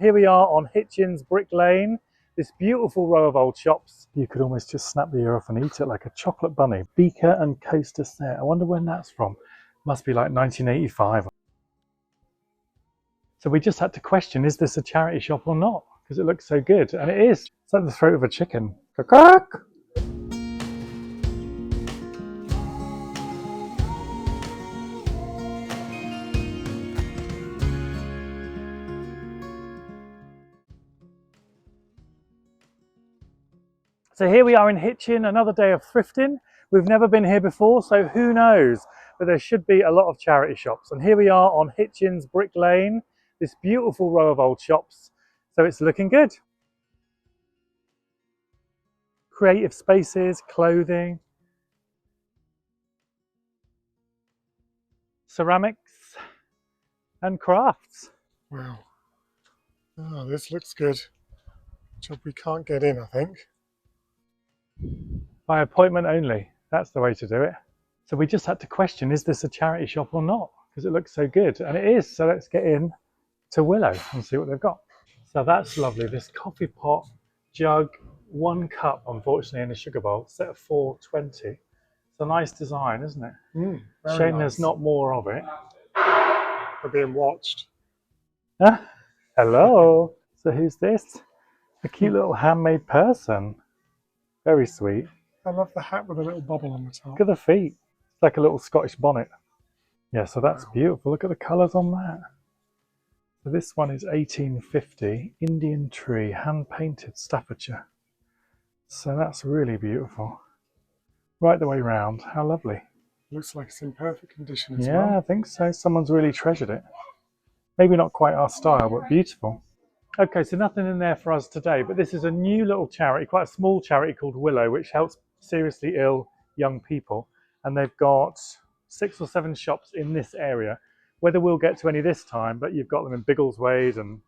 Here we are on Hitchin's Brick Lane, this beautiful row of old shops. You could almost just snap the ear off and eat it like a chocolate bunny. Beaker and coaster set. I wonder when that's from. Must be like 1985. So we just had to question, is this a charity shop or not? Because it looks so good, and it is. It's like the throat of a chicken. Quack. So here we are in Hitchin, another day of thrifting. We've never been here before, so who knows? But there should be a lot of charity shops. And here we are on Hitchin's Brick Lane, this beautiful row of old shops. So it's looking good. Creative spaces, clothing, ceramics and crafts. Wow. Oh, this looks good. Job we can't get in, I think. By appointment only, that's the way to do it. So we just had to question, is this a charity shop or not? Because it looks so good, and it is. So let's get in to Willow and see what they've got. So that's lovely, this coffee pot, jug, 1 cup, unfortunately, in a sugar bowl, set of 4.20. It's a nice design, isn't it? Shame Nice. there's not more of it. We're being watched. Ah, hello. So who's this? A cute little handmade person. Very sweet. I love the hat with a little bubble on the top. Look at the feet. It's like a little Scottish bonnet. Yeah, so that's beautiful. Look at the colours on that. So this one is 1850, Indian tree, hand-painted Staffordshire. So that's really beautiful. Right the way round. How lovely. Looks like it's in perfect condition as Yeah, well. I think so. Someone's really treasured it. Maybe not quite our style, but beautiful. Okay, so nothing in there for us today, but this is a new little charity, quite a small charity called Willow, which helps seriously ill young people. And they've got 6 or 7 shops in this area. Whether we'll get to any this time, but you've got them in Biggleswade and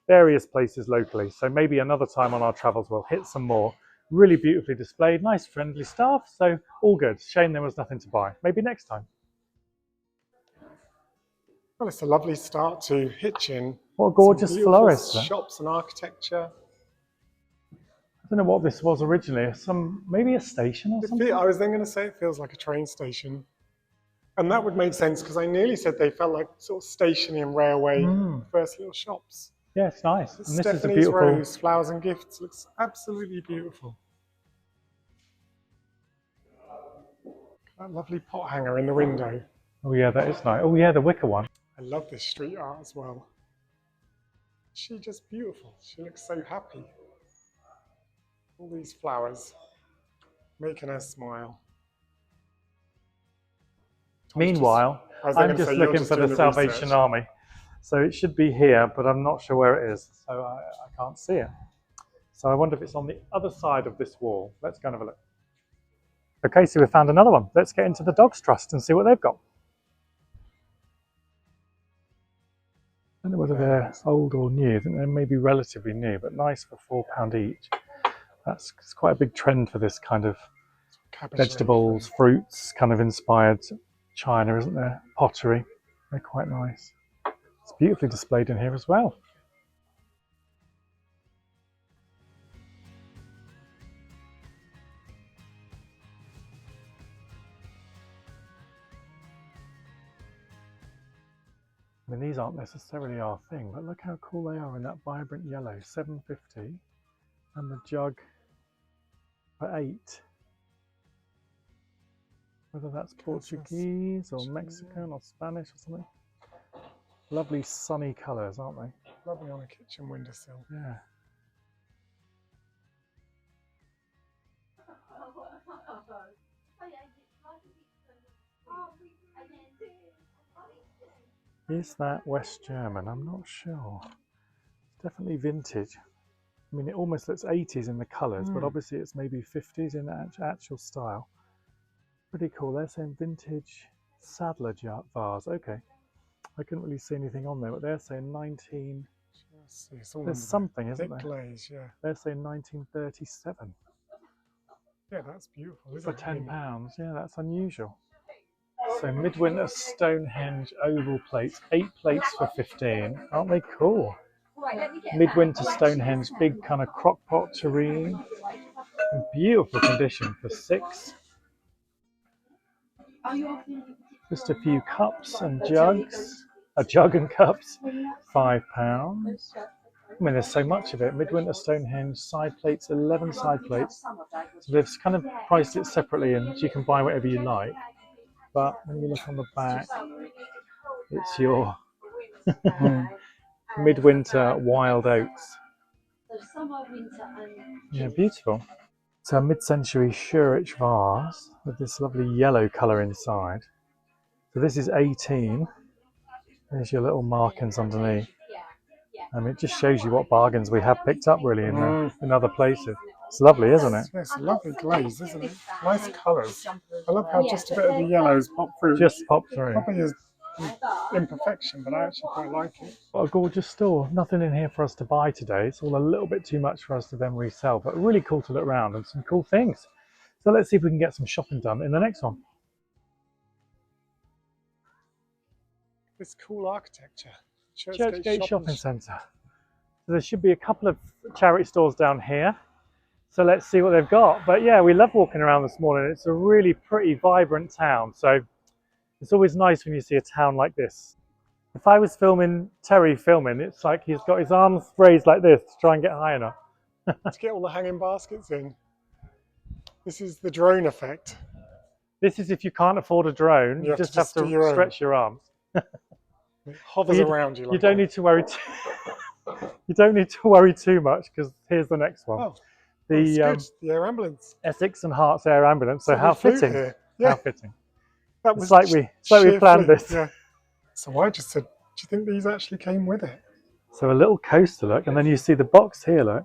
various places locally. So maybe another time on our travels we'll hit some more. Really beautifully displayed, nice friendly staff, so all good. Shame there was nothing to buy. Maybe next time. Well, it's a lovely start to Hitchin. What a gorgeous Some beautiful florist. shops and architecture. I don't know what this was originally. Maybe a station or something? I was then going to say it feels like a train station. And that would make sense because I nearly said they felt like sort of stationary and railway first little shops. Yeah, it's nice. And this is a Stephanie's beautiful Rose, Flowers and Gifts, looks absolutely beautiful. That lovely pot hanger in the window. Oh yeah, that is nice. Oh yeah, the wicker one. I love this street art as well. She's just beautiful. She looks so happy. All these flowers making her smile. Meanwhile, I'm just looking for the Salvation Army. So it should be here, but I'm not sure where it is. So I can't see it. So I wonder if it's on the other side of this wall. Let's go and have a look. Okay, so we found another one. Let's get into the Dogs Trust and see what they've got. I don't know whether they're old or new. I think they're maybe relatively new, but nice for £4 each. It's quite a big trend for this kind of vegetables, fruits, kind of inspired china, isn't there? Pottery. They're quite nice. It's beautifully displayed in here as well. I mean, these aren't necessarily our thing, but look how cool they are in that vibrant yellow. $7.50, and the jug for $8. Whether that's Portuguese or Mexican or Spanish or something. Lovely sunny colours, aren't they? Lovely on a kitchen windowsill. Yeah. Is that West German? I'm not sure. It's definitely vintage. I mean, it almost looks 80s in the colours, but obviously it's maybe 50s in actual style. Pretty cool. They're saying vintage Sadler vase. Okay. I couldn't really see anything on there, but they're saying 19... There's something, isn't there? Glaze, yeah. They're saying 1937. Yeah, that's beautiful. For £10. Yeah, that's unusual. So midwinter Stonehenge oval plates, 8 plates for 15. Aren't they cool? Midwinter Stonehenge, big kind of crock pot tureen. In beautiful condition for £6. Just a few cups and jugs. A jug and cups, £5. I mean, there's so much of it. Midwinter Stonehenge, side plates, 11 side plates. So they've kind of priced it separately, and you can buy whatever you like. But when you look on the back, it's your Midwinter Wild Oats. Yeah, beautiful. It's a mid-century Shurich vase with this lovely yellow colour inside. So this is 18. There's your little markings underneath. It just shows you what bargains we have picked up really in other places. It's lovely, isn't it? It's a lovely glaze, isn't it? Nice colours. I love how just a bit of the yellows pop through. Just pop through. Probably is imperfection, but I actually quite like it. What a gorgeous store. Nothing in here for us to buy today. It's all a little bit too much for us to then resell, but really cool to look around and some cool things. So let's see if we can get some shopping done in the next one. This cool architecture. Churchgate Shopping Centre. So there should be a couple of charity stores down here. So let's see what they've got. But yeah, we love walking around this morning. It's a really pretty, vibrant town. So it's always nice when you see a town like this. If I was Terry filming, it's like he's got his arms raised like this to try and get high enough. To get all the hanging baskets in. This is the drone effect. This is if you can't afford a drone, you just have to stretch your arms. It hovers around you. Like you don't need to worry. You don't need to worry too much because here's the next one. Oh, the air ambulance. Essex and Herts Air Ambulance. So how fitting? Yeah. How fitting. That was it's like we planned this. Yeah. So I just said, do you think these actually came with it? So a little coaster, look, and then you see the box here, look.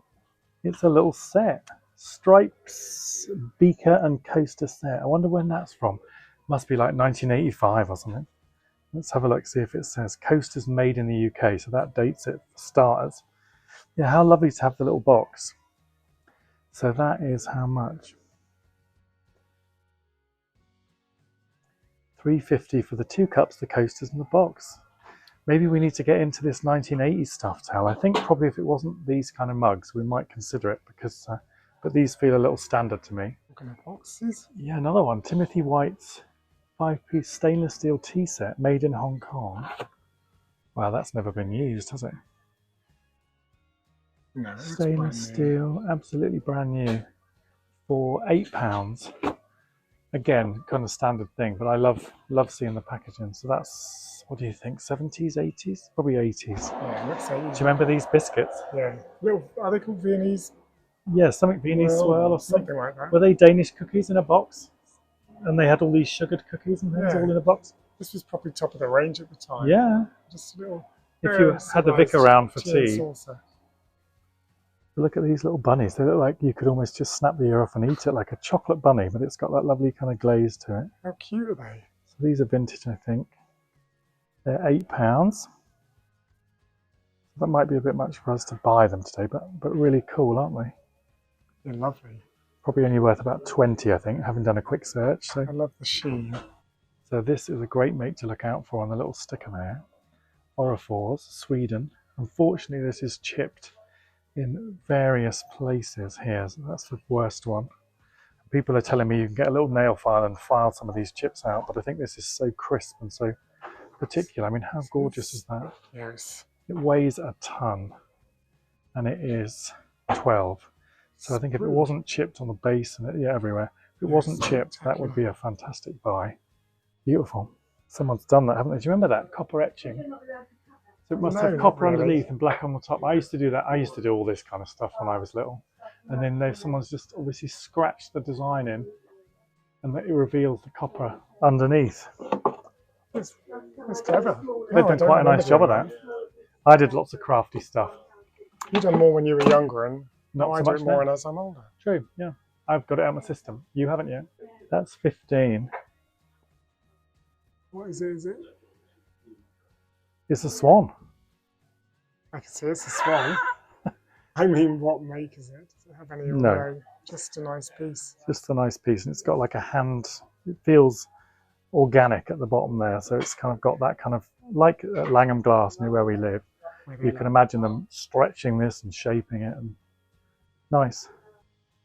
It's a little set. Stripes, beaker and coaster set. I wonder when that's from. Must be like 1985 or something. Let's have a look, see if it says coasters made in the UK. So that dates it for starters. Yeah, how lovely to have the little box. So that is how much? $3.50 for the 2 cups, the coasters and the box. Maybe we need to get into this 1980s stuff, Tal. I think probably if it wasn't these kind of mugs, we might consider it because, but these feel a little standard to me. Looking at boxes. Yeah, another one. Timothy White's 5-piece stainless steel tea set made in Hong Kong. Wow, that's never been used, has it? No, stainless steel, absolutely brand new for £8. Again, kind of standard thing, but I love seeing the packaging. So that's, what do you think, 70s, 80s? Probably 80s. Yeah, looks 80s. Do you remember these biscuits? Yeah. Are they called Viennese? Yeah, something Viennese swirl or something like that. Were they Danish cookies in a box? And they had all these sugared cookies and things all in a box? This was probably top of the range at the time. Yeah. Just a little. If you had the vicar around for tea. Saucer. Look at these little bunnies. They look like you could almost just snap the ear off and eat it like a chocolate bunny, but it's got that lovely kind of glaze to it. How cute are they? So these are vintage, I think. They're £8. That might be a bit much for us to buy them today, but really cool, aren't they? They're lovely. Probably only worth about 20, I think, having done a quick search. So. I love the sheen. So this is a great make to look out for on the little sticker there. Orifors, Sweden. Unfortunately, this is chipped in various places here. So that's the worst one. People are telling me you can get a little nail file and file some of these chips out, but I think this is so crisp and so particular. I mean, how gorgeous is that? Yes. It weighs a ton, and it is 12. So I think if it wasn't chipped on the base and everywhere, if it wasn't chipped, that would be a fantastic buy. Beautiful. Someone's done that, haven't they? Do you remember that copper etching? So it must have copper underneath and black on the top. I used to do that. I used to do all this kind of stuff when I was little. And then someone's just obviously scratched the design in, and it reveals the copper underneath. It's clever. They've done quite a nice job of that. I did lots of crafty stuff. You done more when you were younger, and not I so do much it more now. as I'm older. True, yeah. I've got it out of my system. You haven't yet. That's 15. What is it? Is it? It's a swan. I can see it's a swan. I mean, what make is it? Does it have any? No. Just a nice piece. Just a nice piece, and it's got like a hand. It feels organic at the bottom there, so it's kind of got that kind of like Langham glass near where we live. Maybe You can imagine them stretching this and shaping it, and nice.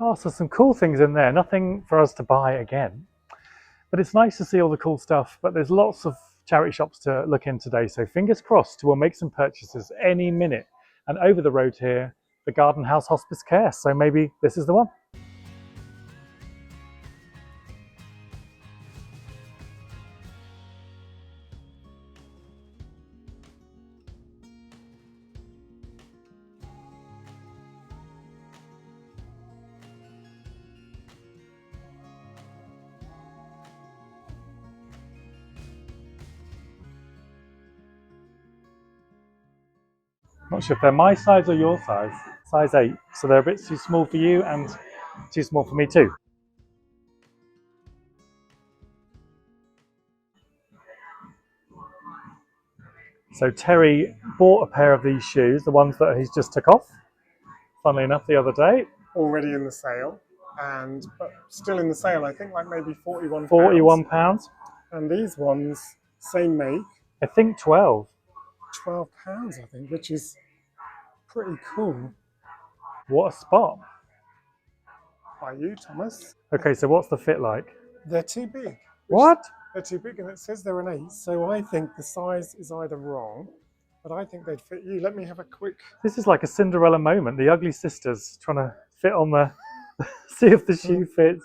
Oh, so some cool things in there. Nothing for us to buy again, but it's nice to see all the cool stuff. But there's lots of charity shops to look in today, so fingers crossed we'll make some purchases any minute. And over the road here, the Garden House Hospice Care, so maybe this is the one. Not sure if they're my size or your size. Size 8, so they're a bit too small for you and too small for me too. So Terry bought a pair of these shoes, the ones that he's just took off, funnily enough, the other day. already in the sale, but still in the sale. I think like maybe £41. £41. And these ones, same make, I think 12. £12, I think, which is pretty cool. What a spot. By you, Thomas. Okay, so what's the fit like? They're too big. What? They're too big, and it says they're an 8, so I think the size is either wrong, but I think they'd fit you. Let me have a quick... This is like a Cinderella moment. The ugly sisters trying to fit on the... see if the shoe fits.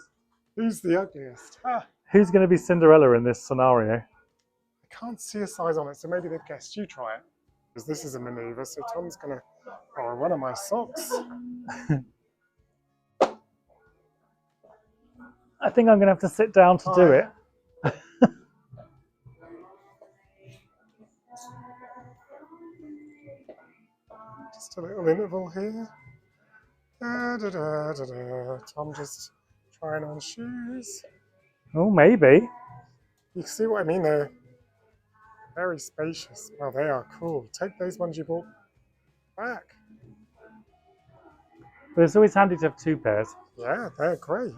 Who's the ugliest? Ah, Who's going to be Cinderella in this scenario? I can't see a size on it, so maybe they've guessed. You try it. Because this is a maneuver, so Tom's going to borrow one of my socks. I think I'm going to have to sit down to do it. Just a little interval here. Da, da, da, da, da. Tom just trying on shoes. Oh, maybe. You see what I mean? They're very spacious. Well, they are cool. Take those ones you bought back. But it's always handy to have 2 pairs. Yeah, they're great.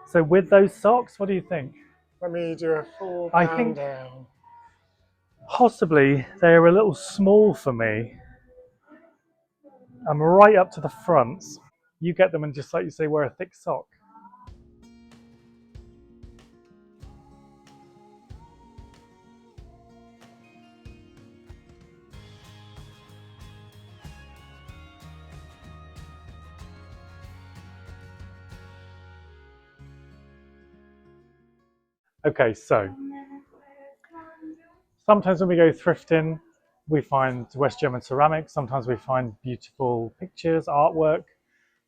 So with those socks, what do you think? Let me do a full I pan think down. possibly they're a little small for me. I'm right up to the fronts. You get them and just like you say, wear a thick sock. Okay, so sometimes when we go thrifting, we find West German ceramics. Sometimes we find beautiful pictures, artwork.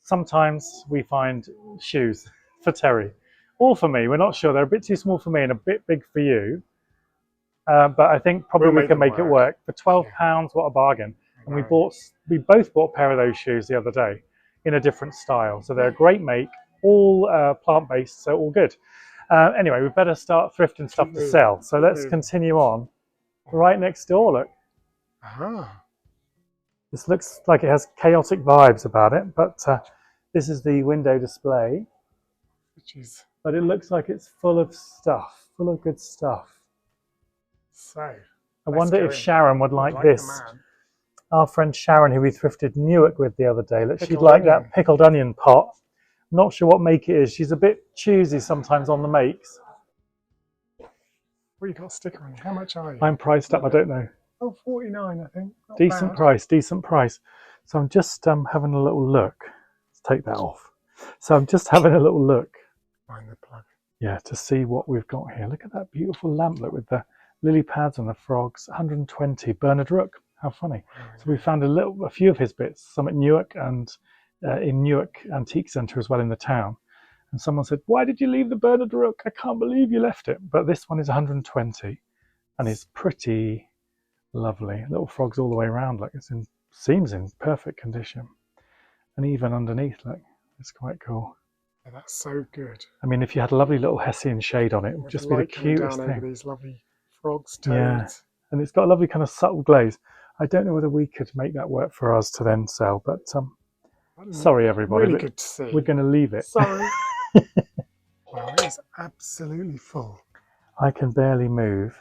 Sometimes we find shoes for Terry, or for me. We're not sure. They're a bit too small for me and a bit big for you. But I think probably we can make it work. For £12, what a bargain. And we both bought a pair of those shoes the other day in a different style. So they're a great make, all plant-based, so all good. Anyway, we better start thrifting stuff to sell. So let's continue on. Right next door, look. This looks like it has chaotic vibes about it, but this is the window display. But it looks like it's full of stuff, full of good stuff. So, I wonder if Sharon would like this. Our friend Sharon, who we thrifted Newark with the other day, she'd like that pickled onion pot. Not sure what make it is. She's a bit choosy sometimes on the makes. Well, you got a sticker on you. How much are you? I'm priced up, I don't know. Oh, 49, I think. Not decent bad. price, decent price. So I'm just having a little look. Let's take that off. So I'm just having a little look. Find the plug. Yeah, to see what we've got here. Look at that beautiful lamp, look, with the lily pads and the frogs. 120, Bernard Rook. How funny. So we found a few of his bits, some at Newark and in Newark Antique Centre as well in the town. And someone said, why did you leave the Bernard Rook? I can't believe you left it. But this one is 120 and it's pretty lovely. Little frogs all the way around. Like seems in perfect condition. And even underneath, look, it's quite cool. Yeah, that's so good. I mean, if you had a lovely little Hessian shade on it, it would just be the cutest thing. Over these lovely frogs, toads. Yeah, and it's got a lovely kind of subtle glaze. I don't know whether we could make that work for us to then sell, but sorry everybody, really good to see. We're going to leave it. Sorry. Wow, it is absolutely full. I can barely move,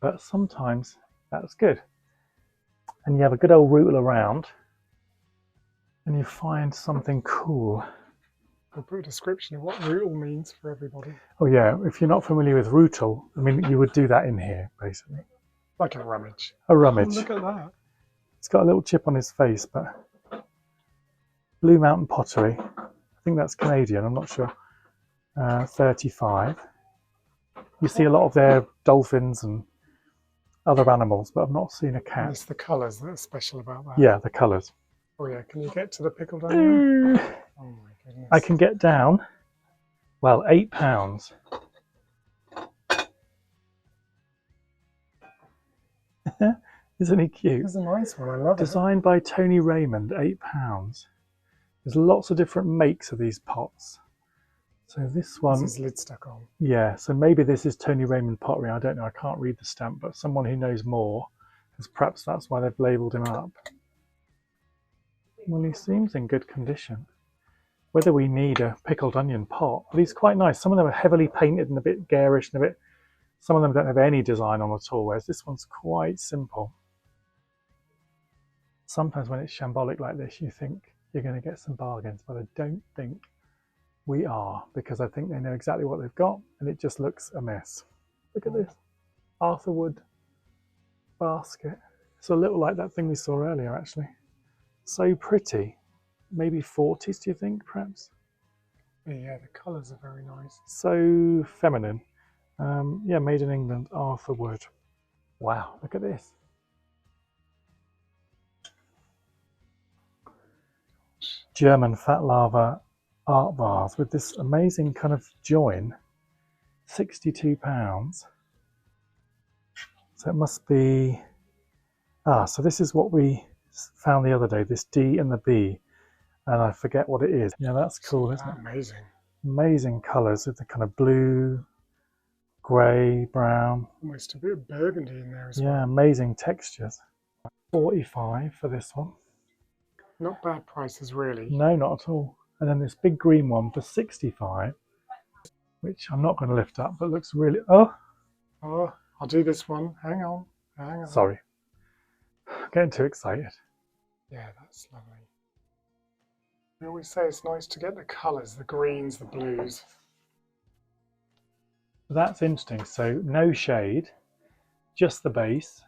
but sometimes That's good. And you have a good old rootle around and you find something cool. I'll put a description of what rootle means for everybody. Oh yeah, if you're not familiar with rootle, I mean, you would do that in here, basically. Like a rummage. A rummage. Oh, look at that. He's got a little chip on his face, but Blue Mountain Pottery. I think that's Canadian, I'm not sure. 35. You see a lot of their dolphins and other animals, but I've not seen a cat. It's the colours that are special about that. Yeah, the colours. Oh yeah, can you get to the pickled onion? Oh my goodness. I can get down, well, £8. Isn't he cute? It's a nice one, I love it. Designed by Tony Raymond, £8. There's lots of different makes of these pots. So this one... This is lid stuck on. Yeah, so maybe this is Tony Raymond pottery. I don't know, I can't read the stamp, but someone who knows more, because perhaps that's why they've labelled him up. Well, he seems in good condition. Whether we need a pickled onion pot, but he's quite nice. Some of them are heavily painted and a bit garish and a bit... Some of them don't have any design on at all, whereas this one's quite simple. Sometimes when it's shambolic like this, you think you're going to get some bargains, but I don't think we are, because I think they know exactly what they've got, and it just looks a mess. Look at this. Arthur Wood basket. It's a little like that thing we saw earlier, actually. So pretty. Maybe 40s, do you think, perhaps? Yeah, the colours are very nice. So feminine. Yeah, made in England, Arthur Wood. Wow, look at this. German fat lava art vase with this amazing kind of join. £62. So it must be... so this is what we found the other day, this D and the B. And I forget what it is. Yeah, that's cool, isn't it? Amazing. Amazing colours with the kind of blue, grey, brown. Almost a bit of burgundy in there as well. Yeah, amazing textures. 45 for this one. Not bad prices, really. No, not at all. And then this big green one for 65, which I'm not going to lift up, but looks really... Oh, I'll do this one. Hang on. Hang on. Sorry. Getting too excited. Yeah, that's lovely. We always say it's nice to get the colours, the greens, the blues. That's interesting. So no shade, just the base.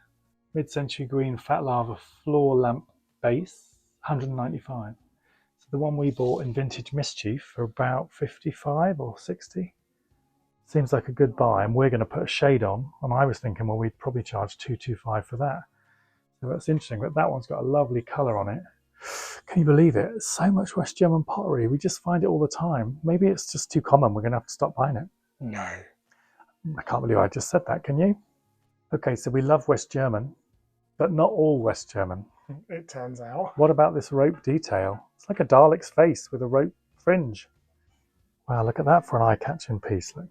Mid-century green fat lava floor lamp base, 195. So the one we bought in Vintage Mischief for about 55 or 60. Seems like a good buy, and we're going to put a shade on. And I was thinking, well, we'd probably charge 225 for that. So that's interesting, but that one's got a lovely colour on it. Can you believe it? It's so much West German pottery. We just find it all the time. Maybe it's just too common. We're going to have to stop buying it. No. I can't believe I just said that. Can you? Okay, so we love West German, but not all West German. It turns out. What about this rope detail? It's like a Dalek's face with a rope fringe. Wow, look at that for an eye-catching piece. Look,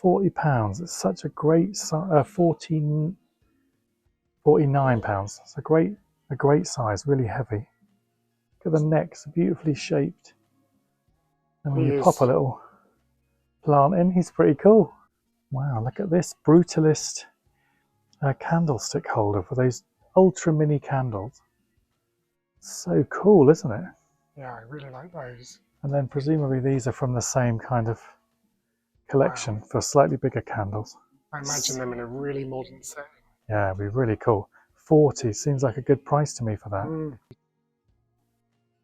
£40. It's such a great size. 49 pounds. It's a great size, really heavy. Look at the neck, it's beautifully shaped. And when you pop a little plant in, he's pretty cool. Wow, look at this brutalist candlestick holder for those ultra mini candles. So cool, isn't it? Yeah, I really like those. And then presumably these are from the same kind of collection for slightly bigger candles. I imagine them in a really modern setting. Yeah, it'd be really cool. 40 seems like a good price to me for that.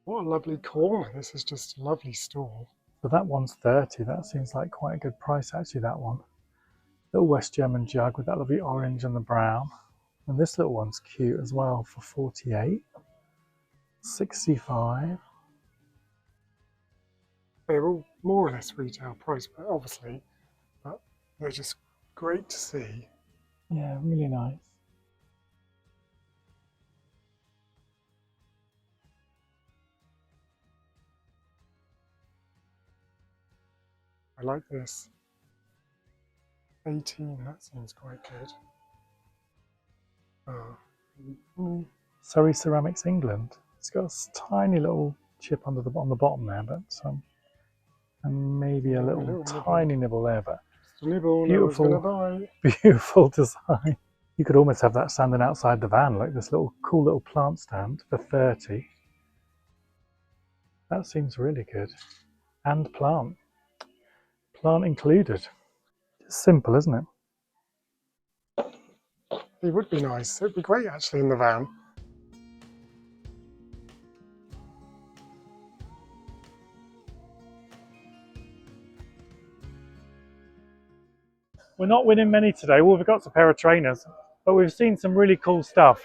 What a lovely corner. This is just a lovely store. So that one's 30. That seems like quite a good price, actually, that one. Little West German jug with that lovely orange and the brown. And this little one's cute as well for 48. 65. They're all more or less retail price, but obviously, but they're just great to see. Yeah, really nice. I like this. 18, that seems quite good. Surrey Ceramics England. It's got a tiny little chip on the bottom there, but and maybe a little tiny nibble there, but Just a nibble, beautiful, no one's gonna buy. beautiful design. You could almost have that standing outside the van, like this little cool little plant stand for 30. That seems really good. And plant included. It's simple, isn't it? It would be nice. It would be great actually in the van. We're not winning many today. Well, we've got a pair of trainers, but we've seen some really cool stuff.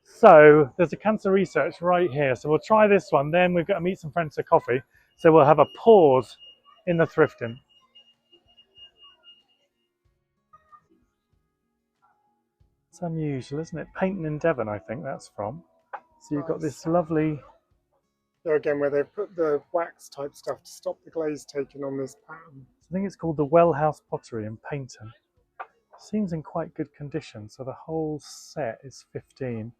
So there's a cancer research right here. So we'll try this one. Then we've got to meet some friends for coffee. So we'll have a pause in the thrifting. It's unusual, isn't it? Painting in Devon, I think that's from. So you've got this lovely... There again, where they've put the wax type stuff to stop the glaze taking on this pattern. I think it's called the Well House Pottery in Paynton. Seems in quite good condition. So the whole set is 15.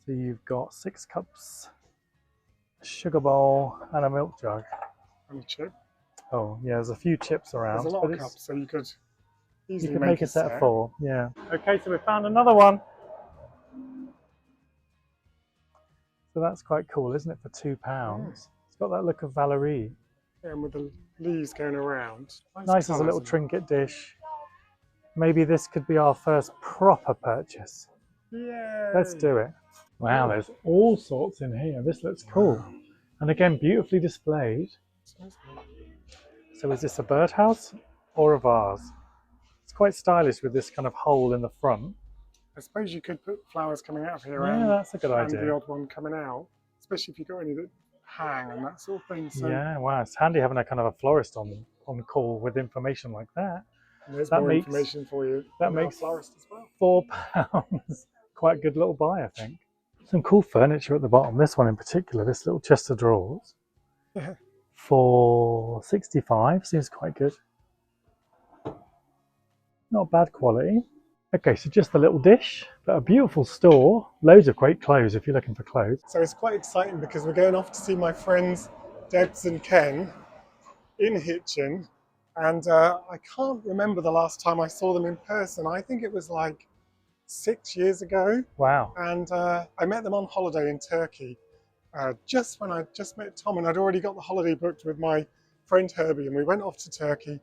So you've got 6 cups, a sugar bowl, and a milk jug. And a chip. Oh, yeah, there's a few chips around. There's a lot of cups, so you could easily make a set of 4. Yeah. Okay, so we found another one. So that's quite cool, isn't it, for £2? Yeah. It's got that look of Valerie. Yeah, and with the leaves going around. Nice as a little trinket dish. Maybe this could be our first proper purchase. Yeah. Let's do it. Wow, there's all sorts in here. This looks cool. Wow. And again, beautifully displayed. So is this a birdhouse or a vase? It's quite stylish with this kind of hole in the front. I suppose you could put flowers coming out of here. Yeah, that's a good idea. And the odd one coming out, especially if you've got any that hang and that sort of thing. So yeah, wow, it's handy having a kind of a florist on call with information like that. And there's more information for you. That makes florist as well. £4. Quite a good little buy, I think. Some cool furniture at the bottom. This one in particular, this little chest of drawers. Yeah. For £65, seems quite good. Not bad quality. Okay, so just a little dish, but a beautiful store. Loads of great clothes if you're looking for clothes. So it's quite exciting because we're going off to see my friends Debs and Ken in Hitchin. And I can't remember the last time I saw them in person. I think it was like 6 years ago. Wow. And I met them on holiday in Turkey. Just when I just met Tom, and I'd already got the holiday booked with my friend Herbie, and we went off to Turkey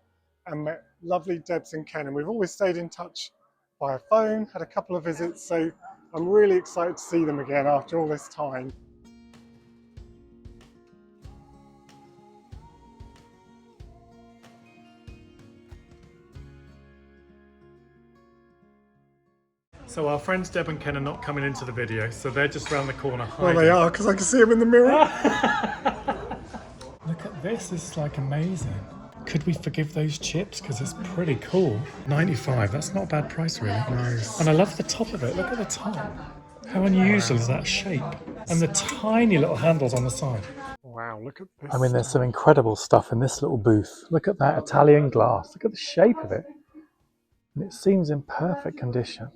and met lovely Debs and Ken. And we've always stayed in touch via phone, had a couple of visits, so I'm really excited to see them again after all this time. So our friends Deb and Ken are not coming into the video, so they're just around the corner hiding. Well, they are, because I can see them in the mirror. Look at this is like amazing. Could we forgive those chips? Because it's pretty cool. 95, that's not a bad price really. Nice. And I love the top of it. Look at the top. How unusual is that shape? And the tiny little handles on the side. Wow, look at this. I mean, there's some incredible stuff in this little booth. Look at that Italian glass. Look at the shape of it. And it seems in perfect condition.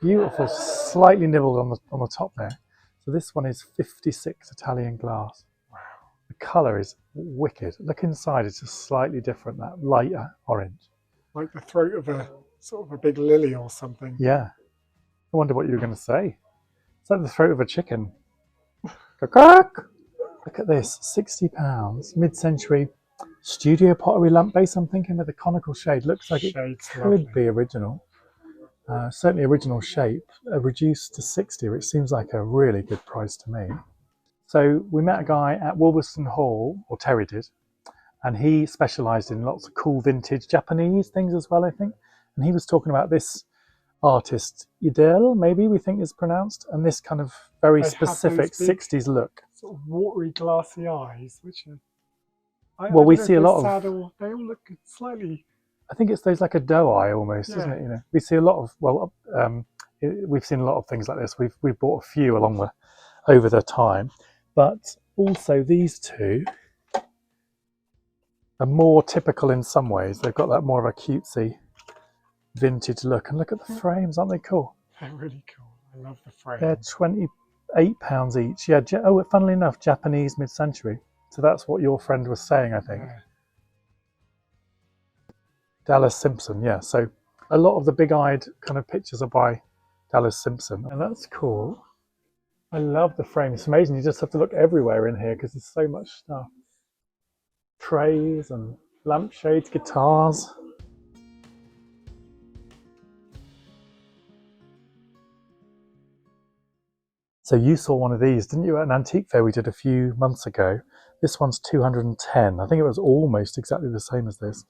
Beautiful, slightly nibbled on the top there. So this one is 56 Italian glass. Wow. The colour is wicked. Look inside, it's just slightly different, that lighter orange. Like the throat of a sort of a big lily or something. Yeah. I wonder what you were going to say. It's like the throat of a chicken. Look at this, £60, mid-century studio pottery lamp base, I'm thinking, with a conical shade. Looks like it could be original. Certainly original shape, reduced to 60, which seems like a really good price to me. So we met a guy at Wolverston Hall, or Terry did, and he specialised in lots of cool vintage Japanese things as well, I think. And he was talking about this artist, Idel, maybe we think is pronounced, and this kind of very specific 60s look. Sort of watery, glassy eyes, which are... Well, we see a lot of... They all look slightly... I think it's those like a doe eye almost, isn't it? You know, we see a lot of we've seen a lot of things like this. We've bought a few over the time, but also these two are more typical in some ways. They've got that more of a cutesy vintage look, and look at the frames, aren't they cool? They're really cool. I love the frames. They're £28 each. Yeah. Oh, funnily enough, Japanese mid-century. So that's what your friend was saying, I think. Yeah. Dallas Simpson, yeah. So A lot of the big-eyed kind of pictures are by Dallas Simpson, and that's cool. I love the frame. It's amazing. You just have to look everywhere in here because there's so much stuff. Trays and lampshades, guitars. So you saw one of these, didn't you, at an antique fair we did a few months ago? This one's 210. I think it was almost exactly the same as this.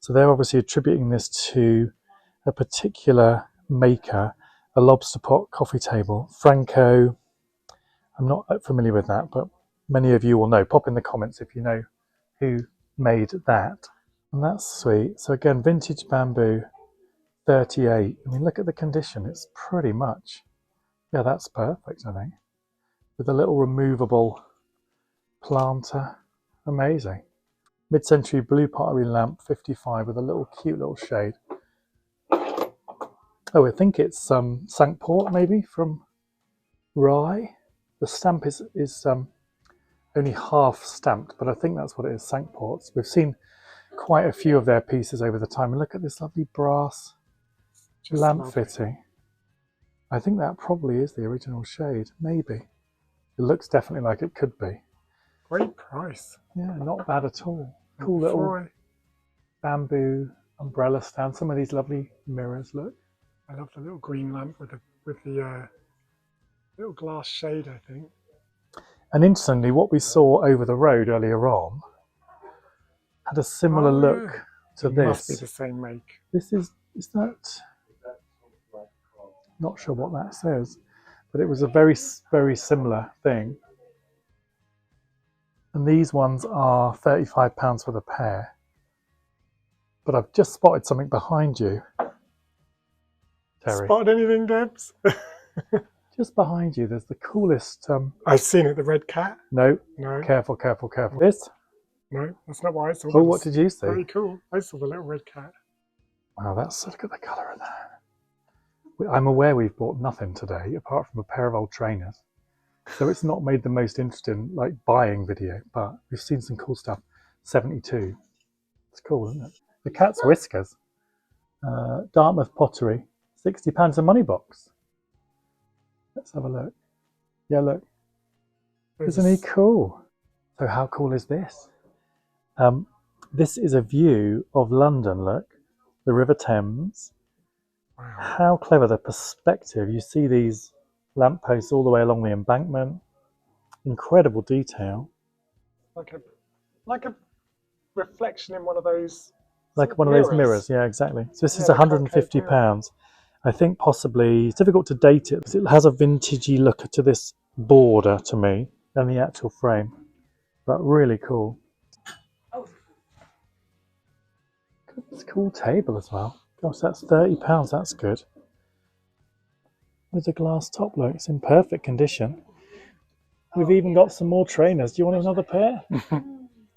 So they're obviously attributing this to a particular maker, a lobster pot coffee table. Franco, I'm not familiar with that, but many of you will know. Pop in the comments if you know who made that. And that's sweet. So again, vintage bamboo, 38. I mean, look at the condition. It's pretty much, yeah, that's perfect, I think. With a little removable planter. Amazing. Mid-century blue pottery lamp, 55, with a little cute little shade. Oh, I think it's Cinque Port, maybe, from Rye. The stamp is only half stamped, but I think that's what it is, Cinque Ports. We've seen quite a few of their pieces over the time. And look at this lovely brass lamp fitting. I think that probably is the original shade, maybe. It looks definitely like it could be. Great price. Yeah, not bad at all. Cool little bamboo umbrella stand. Some of these lovely mirrors, look. I love the little green lamp with the little glass shade, I think. And interestingly, what we saw over the road earlier on had a similar look to this. Must be the same make. This is that? Not sure what that says, but it was a very, very similar thing. And these ones are £35 for the pair. But I've just spotted something behind you, Terry. Spotted anything, Debs? Just behind you, there's the coolest... I've seen it, the red cat. No. No. Careful, careful, careful. This? No, that's not what I saw. Oh, what did you see? Very cool. I saw the little red cat. Wow, look at the colour of that. I'm aware we've bought nothing today, apart from a pair of old trainers. So it's not made the most interesting, like, buying video, but we've seen some cool stuff. 72. It's cool, isn't it? The cat's whiskers. Dartmouth pottery. £60 a money box. Let's have a look. Yeah, look. Isn't he cool? So how cool is this? This is a view of London, look. The River Thames. Wow. How clever, the perspective. You see these lampposts all the way along the embankment. Incredible detail. Like a reflection in one of those. Like one of those mirrors, yeah, exactly. So this is £150. I think possibly, it's difficult to date it because it has a vintagey look to this border to me than the actual frame, but really cool. It's a cool table as well. Gosh, that's £30, that's good. There's a glass top, look, it's in perfect condition. We've even got some more trainers. Do you want another pair?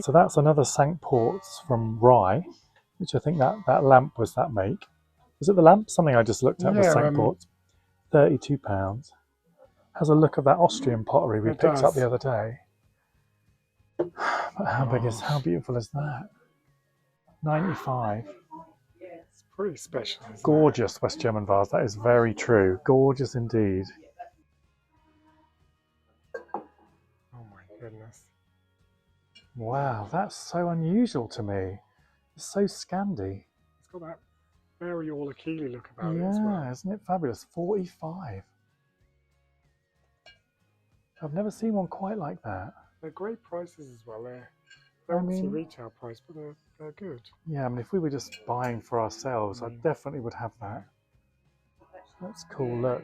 So that's another Cinque Ports from Rye, which I think that lamp was that make. Was it the lamp? Something I just looked at was Cinque Ports. £32. Has a look of that Austrian pottery we picked up the other day. But how beautiful is that? 95. It's pretty special. Gorgeous West German vase. That is very true. Gorgeous indeed. Oh my goodness. Wow, that's so unusual to me. It's so Scandi. It's got that very all Achille look about it as well. Yeah, isn't it fabulous? 45. I've never seen one quite like that. They're great prices as well. They're obviously retail price, but they're good. Yeah, I mean, if we were just buying for ourselves, I definitely would have that. That's cool, look.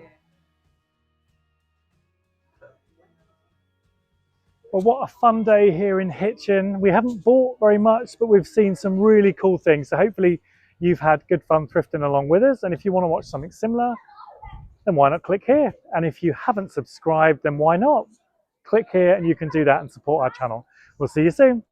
Well, what a fun day here in Hitchin. We haven't bought very much, but we've seen some really cool things. So hopefully you've had good fun thrifting along with us. And if you want to watch something similar, then why not click here? And if you haven't subscribed, then why not? Click here and you can do that and support our channel. We'll see you soon.